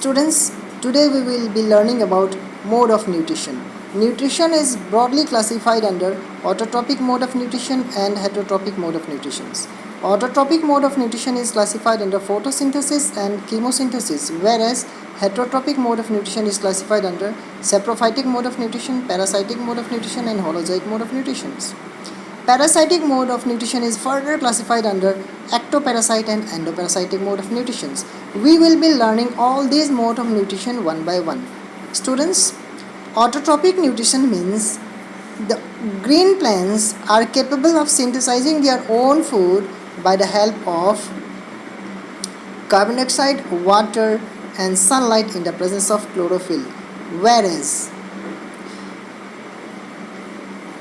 Students, today we will be learning about mode of nutrition. Nutrition is broadly classified under autotrophic mode of nutrition and heterotrophic mode of nutrition. Autotrophic mode of nutrition is classified under photosynthesis and chemosynthesis, whereas heterotrophic mode of nutrition is classified under saprophytic mode of nutrition, parasitic mode of nutrition, and holozoic mode of nutrition. Parasitic mode of nutrition is further classified under ectoparasite and endoparasitic mode of nutrition. We will be learning all these modes of nutrition one by one. Students, autotrophic nutrition means the green plants are capable of synthesizing their own food by the help of carbon dioxide, water, and sunlight in the presence of chlorophyll, whereas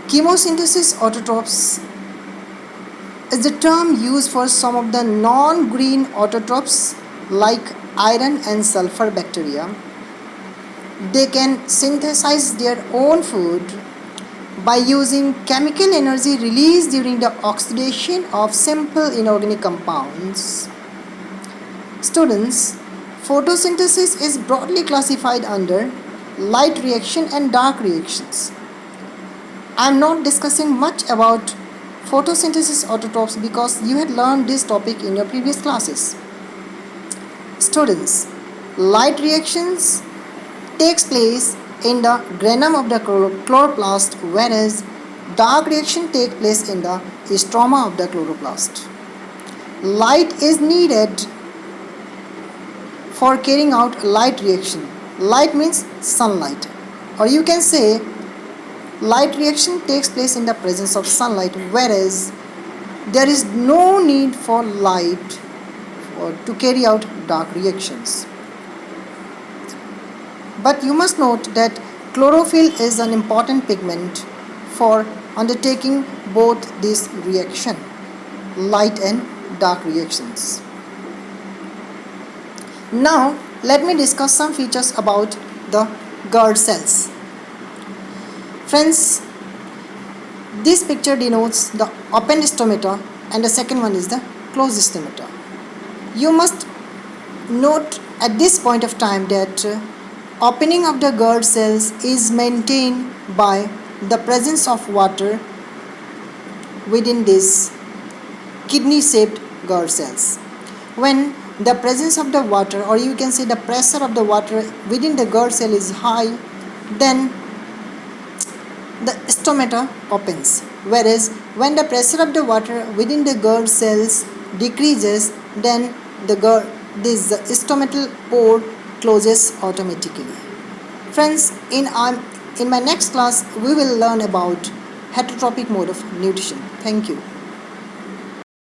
chemosynthesis autotrophs is the term used for some of the non-green autotrophs like iron and sulfur bacteria. They can synthesize their own food by using chemical energy released during the oxidation of simple inorganic compounds. Students, photosynthesis is broadly classified under light reaction and dark reactions. I am not discussing much about photosynthesis autotrophs because you had learned this topic in your previous classes. Students, light reactions takes place in the granum of the chloroplast, whereas dark reaction takes place in the stroma of the chloroplast. Light is needed for carrying out light reaction. Light means sunlight, or you can say light reaction takes place in the presence of sunlight, whereas there is no need for light to carry out dark reactions. But you must note that chlorophyll is an important pigment for undertaking both this reaction, light and dark reactions. Now let me discuss some features about the Gerd cells. Friends, this picture denotes the open stomata and the second one is the closed stomata. You must note at this point of time that opening of the Gerd cells is maintained by the presence of water within these kidney-shaped Gerd cells. When the presence of the water, or you can say the pressure of the water within the Gerd cell is high, then the stomata opens, whereas when the pressure of the water within the Gerd cells decreases, then this stomatal pore closes automatically. Friends, in my next class we will learn about heterotrophic mode of nutrition. Thank you.